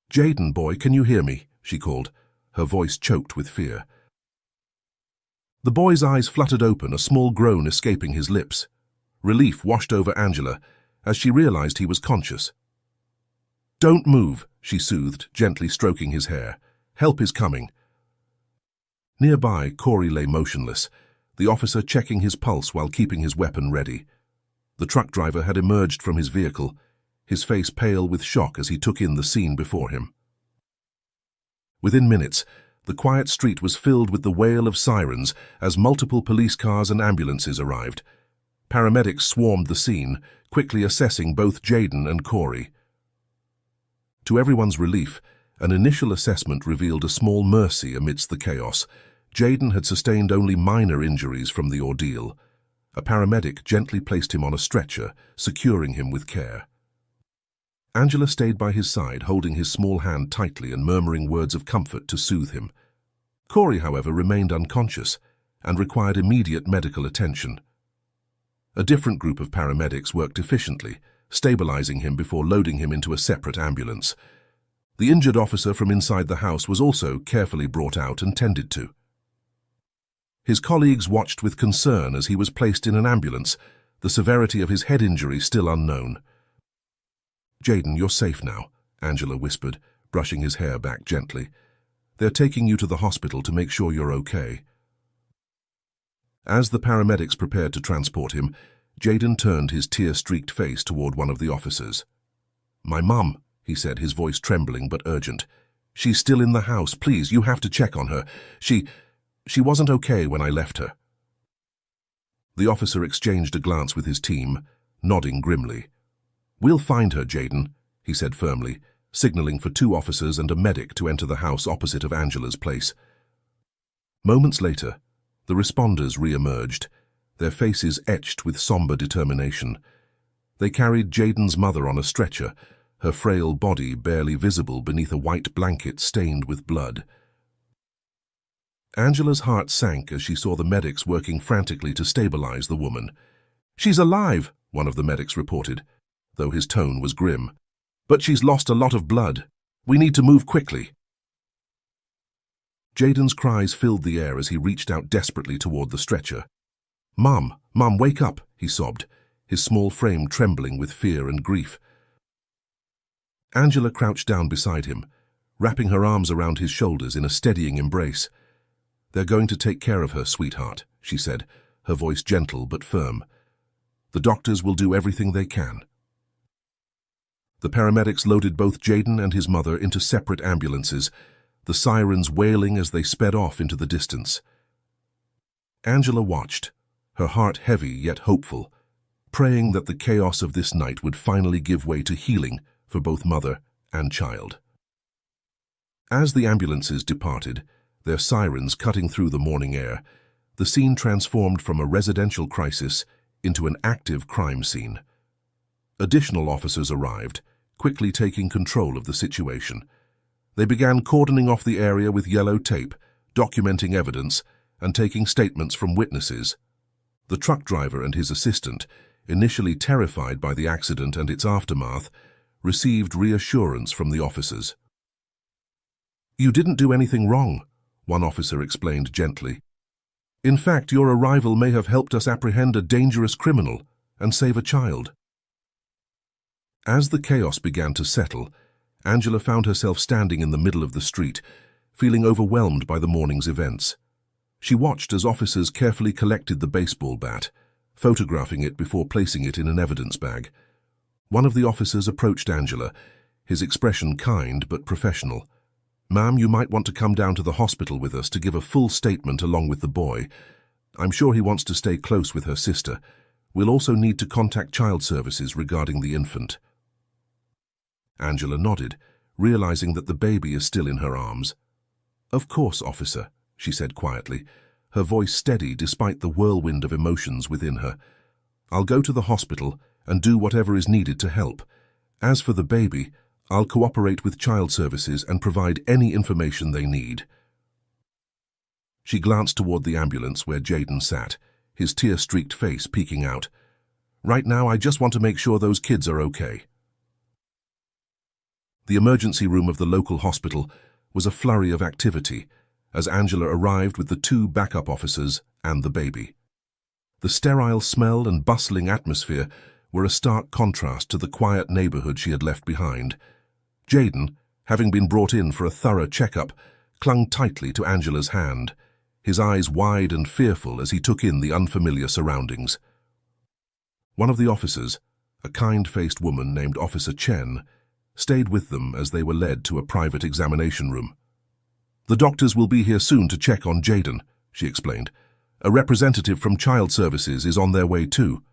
"Jayden, boy, can you hear me?" she called, her voice choked with fear. The boy's eyes fluttered open, a small groan escaping his lips. Relief washed over Angela as she realized he was conscious. "Don't move," she soothed, gently stroking his hair. "Help is coming." Nearby, Corey lay motionless, the officer checking his pulse while keeping his weapon ready. The truck driver had emerged from his vehicle, his face pale with shock as he took in the scene before him. Within minutes, the quiet street was filled with the wail of sirens as multiple police cars and ambulances arrived. Paramedics swarmed the scene, quickly assessing both Jayden and Corey. To everyone's relief, an initial assessment revealed a small mercy amidst the chaos. Jayden had sustained only minor injuries from the ordeal. A paramedic gently placed him on a stretcher, securing him with care. Angela stayed by his side, holding his small hand tightly and murmuring words of comfort to soothe him. Corey, however, remained unconscious and required immediate medical attention. A different group of paramedics worked efficiently, stabilizing him before loading him into a separate ambulance. The injured officer from inside the house was also carefully brought out and tended to. His colleagues watched with concern as he was placed in an ambulance, the severity of his head injury still unknown. "Jayden, you're safe now," Angela whispered, brushing his hair back gently. "They're taking you to the hospital to make sure you're okay." As the paramedics prepared to transport him, Jayden turned his tear-streaked face toward one of the officers. "My mum," he said, his voice trembling but urgent. "She's still in the house. Please, you have to check on her. She wasn't okay when I left her." The officer exchanged a glance with his team, nodding grimly. "We'll find her, Jayden," he said firmly, signaling for 2 officers and a medic to enter the house opposite of Angela's place. Moments later, the responders re-emerged, their faces etched with somber determination. They carried Jayden's mother on a stretcher, her frail body barely visible beneath a white blanket stained with blood. Angela's heart sank as she saw the medics working frantically to stabilize the woman. "She's alive," one of the medics reported, though his tone was grim. "But she's lost a lot of blood. We need to move quickly." Jayden's cries filled the air as he reached out desperately toward the stretcher. Mum, wake up," he sobbed, his small frame trembling with fear and grief. Angela crouched down beside him, wrapping her arms around his shoulders in a steadying embrace. "They're going to take care of her, sweetheart," she said, her voice gentle but firm. "The doctors will do everything they can." The paramedics loaded both Jayden and his mother into separate ambulances, the sirens wailing as they sped off into the distance. Angela watched, her heart heavy yet hopeful, praying that the chaos of this night would finally give way to healing for both mother and child. As the ambulances departed, their sirens cutting through the morning air, the scene transformed from a residential crisis into an active crime scene. Additional officers arrived, quickly taking control of the situation. They began cordoning off the area with yellow tape, documenting evidence, and taking statements from witnesses. The truck driver and his assistant, initially terrified by the accident and its aftermath, received reassurance from the officers. "You didn't do anything wrong," one officer explained gently. "In fact, your arrival may have helped us apprehend a dangerous criminal and save a child." As the chaos began to settle, Angela found herself standing in the middle of the street, feeling overwhelmed by the morning's events. She watched as officers carefully collected the baseball bat, photographing it before placing it in an evidence bag. One of the officers approached Angela, his expression kind but professional. "Ma'am, you might want to come down to the hospital with us to give a full statement along with the boy. I'm sure he wants to stay close with her sister. We'll also need to contact child services regarding the infant." Angela nodded, realizing that the baby is still in her arms. "Of course, officer," she said quietly, her voice steady despite the whirlwind of emotions within her. I'll go to the hospital and do whatever is needed to help. As for the baby, I'll cooperate with child services and provide any information they need." She glanced toward the ambulance where Jaden sat, his tear-streaked face peeking out. "Right now, I just want to make sure those kids are okay." The emergency room of the local hospital was a flurry of activity as Angela arrived with the 2 backup officers and the baby. The sterile smell and bustling atmosphere were a stark contrast to the quiet neighborhood she had left behind. Jaden, having been brought in for a thorough checkup, clung tightly to Angela's hand, his eyes wide and fearful as he took in the unfamiliar surroundings. One of the officers, a kind-faced woman named Officer Chen, stayed with them as they were led to a private examination room. "The doctors will be here soon to check on Jaden," she explained. "A representative from Child Services is on their way too."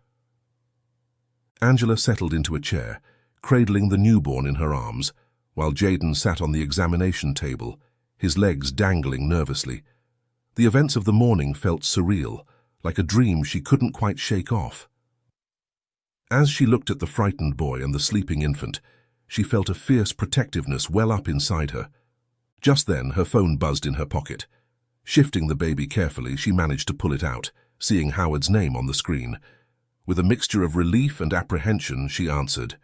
Angela settled into a chair, cradling the newborn in her arms, while Jaden sat on the examination table, his legs dangling nervously. The events of the morning felt surreal, like a dream she couldn't quite shake off. As she looked at the frightened boy and the sleeping infant, she felt a fierce protectiveness well up inside her. Just then, her phone buzzed in her pocket. Shifting the baby carefully, she managed to pull it out, seeing Howard's name on the screen. With a mixture of relief and apprehension, she answered.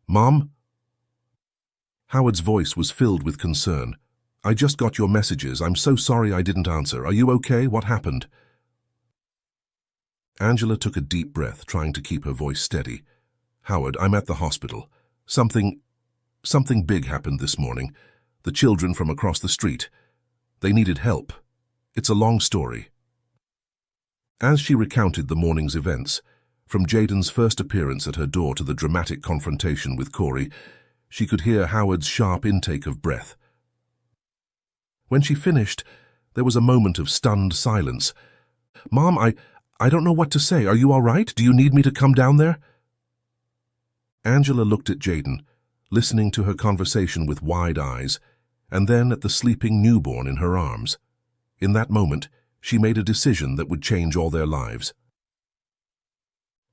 "Mom?" Howard's voice was filled with concern. "I just got your messages. I'm so sorry I didn't answer. Are you okay? What happened?" Angela took a deep breath, trying to keep her voice steady. "Howard, I'm at the hospital. Something big happened this morning. The children from across the street. They needed help. It's a long story." As she recounted the morning's events, from Jaden's first appearance at her door to the dramatic confrontation with Corey, she could hear Howard's sharp intake of breath. When she finished, there was a moment of stunned silence. "Mom, I don't know what to say. Are you all right? Do you need me to come down there?" Angela looked at Jaden, listening to her conversation with wide eyes, and then at the sleeping newborn in her arms. In that moment, she made a decision that would change all their lives.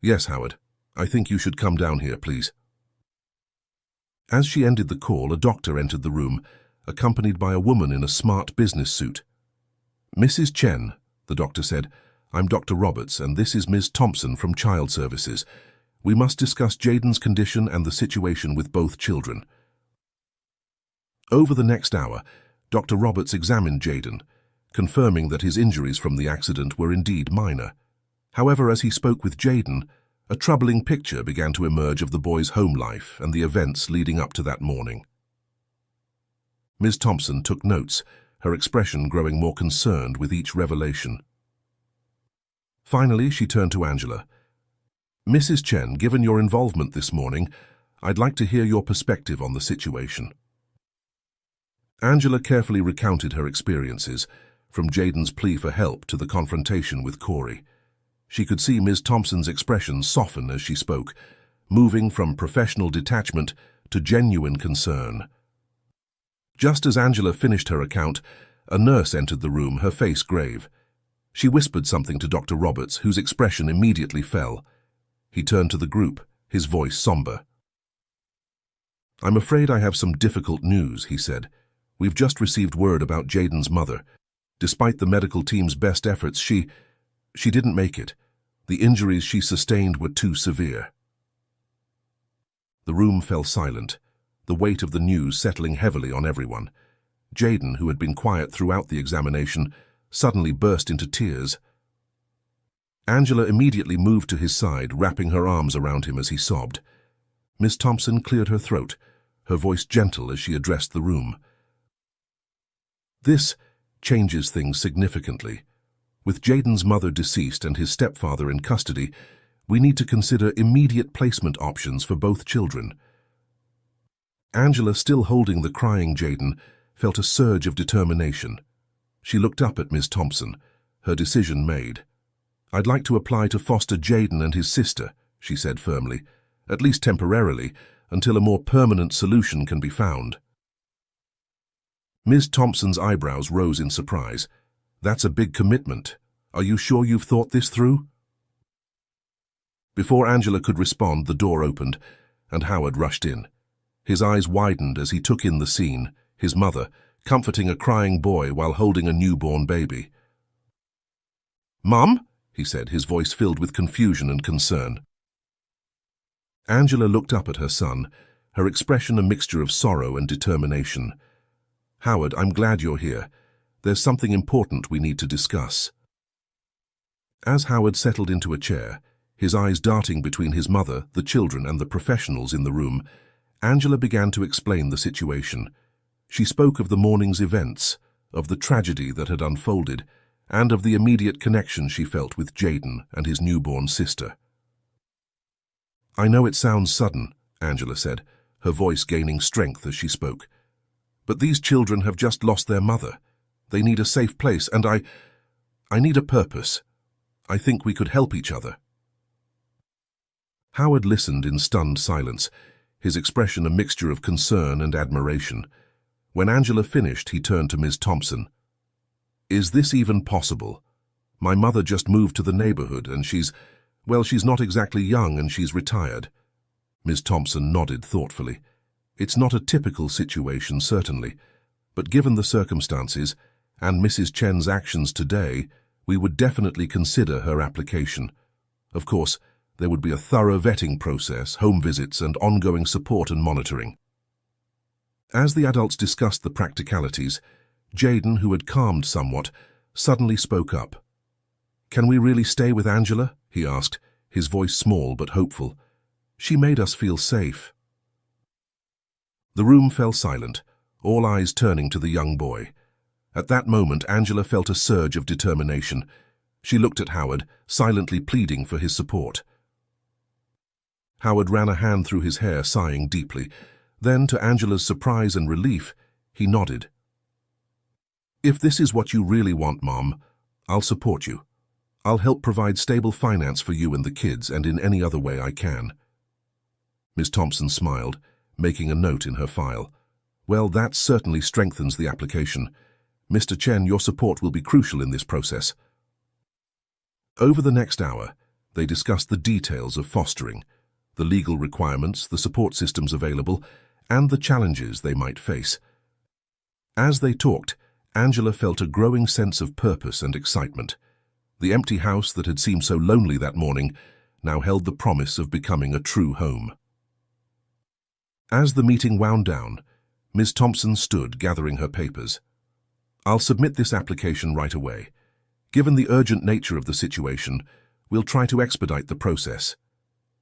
"Yes, Howard, I think you should come down here, please." As she ended the call, a doctor entered the room, accompanied by a woman in a smart business suit. "Mrs. Chen," the doctor said, "I'm Dr. Roberts, and this is Ms. Thompson from Child Services. We must discuss Jaden's condition and the situation with both children." Over the next hour, Dr. Roberts examined Jaden, confirming that his injuries from the accident were indeed minor. However, as he spoke with Jaden, a troubling picture began to emerge of the boy's home life and the events leading up to that morning. Ms. Thompson took notes, her expression growing more concerned with each revelation. Finally, she turned to Angela. "Mrs. Chen, given your involvement this morning, I'd like to hear your perspective on the situation." Angela carefully recounted her experiences, from Jaden's plea for help to the confrontation with Corey. She could see Ms. Thompson's expression soften as she spoke, moving from professional detachment to genuine concern. Just as Angela finished her account, a nurse entered the room, her face grave. She whispered something to Dr. Roberts, whose expression immediately fell. He turned to the group, his voice somber. "I'm afraid I have some difficult news," he said. "We've just received word about Jaden's mother. Despite the medical team's best efforts, she didn't make it. The injuries she sustained were too severe." The room fell silent, the weight of the news settling heavily on everyone. Jaden, who had been quiet throughout the examination, suddenly burst into tears. Angela immediately moved to his side, wrapping her arms around him as he sobbed. Miss Thompson cleared her throat, her voice gentle as she addressed the room. "This changes things significantly. With Jaden's mother deceased and his stepfather in custody, we need to consider immediate placement options for both children." Angela, still holding the crying Jaden, felt a surge of determination. She looked up at Miss Thompson, her decision made. "I'd like to apply to foster Jaden and his sister," she said firmly, "at least temporarily, until a more permanent solution can be found." Ms. Thompson's eyebrows rose in surprise. "That's a big commitment. Are you sure you've thought this through?" Before Angela could respond, the door opened, and Howard rushed in. His eyes widened as he took in the scene, his mother, comforting a crying boy while holding a newborn baby. "Mum?" he said, his voice filled with confusion and concern. Angela looked up at her son, her expression a mixture of sorrow and determination. "Howard, I'm glad you're here. There's something important we need to discuss." As Howard settled into a chair, his eyes darting between his mother, the children, and the professionals in the room, Angela began to explain the situation. She spoke of the morning's events, of the tragedy that had unfolded, and of the immediate connection she felt with Jaden and his newborn sister. "I know it sounds sudden," Angela said, her voice gaining strength as she spoke. "But these children have just lost their mother. They need a safe place, and I need a purpose. I think we could help each other." Howard listened in stunned silence, his expression a mixture of concern and admiration. When Angela finished, he turned to Ms. Thompson. "Is this even possible? My mother just moved to the neighborhood, and she's not exactly young, and she's retired." Ms. Thompson nodded thoughtfully. "It's not a typical situation, certainly, but given the circumstances and Mrs. Chen's actions today, we would definitely consider her application. Of course, there would be a thorough vetting process, home visits, and ongoing support and monitoring." As the adults discussed the practicalities, Jaden, who had calmed somewhat, suddenly spoke up. "Can we really stay with Angela?" he asked, his voice small but hopeful. "She made us feel safe." The room fell silent, all eyes turning to the young boy. At that moment, Angela felt a surge of determination. She looked at Howard, silently pleading for his support. Howard ran a hand through his hair, sighing deeply. Then, to Angela's surprise and relief, he nodded. "If this is what you really want, Mom, I'll support you. I'll help provide stable finance for you and the kids, and in any other way I can." Ms. Thompson smiled, making a note in her file. "Well, that certainly strengthens the application. Mr. Chen, your support will be crucial in this process." Over the next hour, they discussed the details of fostering, the legal requirements, the support systems available, and the challenges they might face. As they talked, Angela felt a growing sense of purpose and excitement. The empty house that had seemed so lonely that morning now held the promise of becoming a true home. As the meeting wound down, Ms. Thompson stood gathering her papers. "I'll submit this application right away. Given the urgent nature of the situation, we'll try to expedite the process.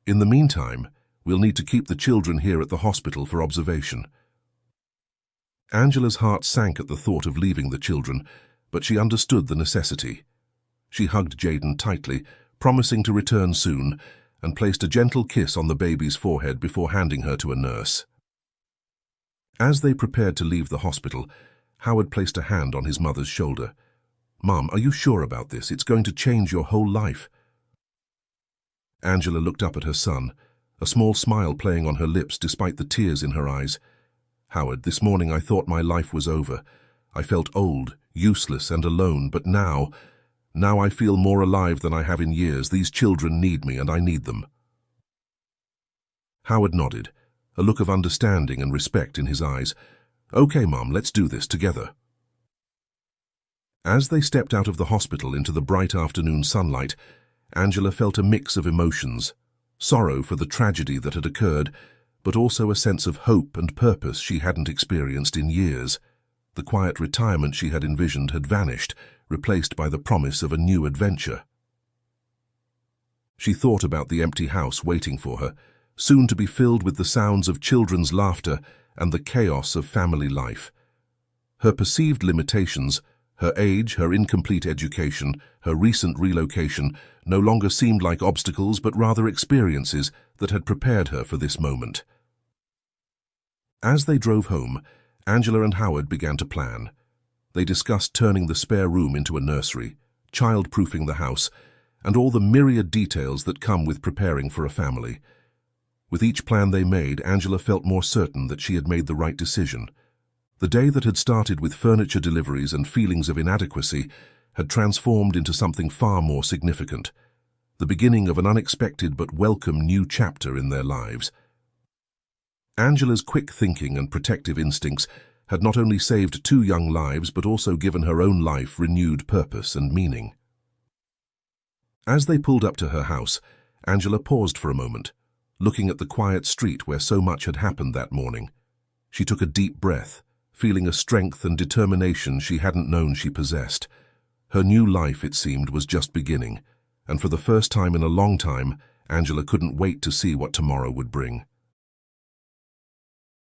In the meantime, we'll need to keep the children here at the hospital for observation." Angela's heart sank at the thought of leaving the children, but she understood the necessity. She hugged Jaden tightly, promising to return soon, and placed a gentle kiss on the baby's forehead before handing her to a nurse. As they prepared to leave the hospital, Howard placed a hand on his mother's shoulder. "Mom, are you sure about this? It's going to change your whole life." Angela looked up at her son, a small smile playing on her lips despite the tears in her eyes. "Howard, this morning I thought my life was over. I felt old, useless, and alone, but now I feel more alive than I have in years. These children need me, and I need them." Howard nodded, a look of understanding and respect in his eyes. "Okay, Mom, let's do this together." As they stepped out of the hospital into the bright afternoon sunlight, Angela felt a mix of emotions, sorrow for the tragedy that had occurred, but also a sense of hope and purpose she hadn't experienced in years. The quiet retirement she had envisioned had vanished, replaced by the promise of a new adventure. She thought about the empty house waiting for her, soon to be filled with the sounds of children's laughter and the chaos of family life. Her perceived limitations, her age, her incomplete education, her recent relocation, no longer seemed like obstacles but rather experiences that had prepared her for this moment. As they drove home, Angela and Howard began to plan. They discussed turning the spare room into a nursery, child-proofing the house, and all the myriad details that come with preparing for a family. With each plan they made, Angela felt more certain that she had made the right decision. The day that had started with furniture deliveries and feelings of inadequacy had transformed into something far more significant. The the beginning of an unexpected but welcome new chapter in their lives. Angela's quick thinking and protective instincts had not only saved 2 young lives but also given her own life renewed purpose and meaning. As they pulled up to her house, Angela paused for a moment, looking at the quiet street where so much had happened that morning. She took a deep breath, feeling a strength and determination she hadn't known she possessed. Her new life, it seemed, was just beginning, and for the first time in a long time, Angela couldn't wait to see what tomorrow would bring.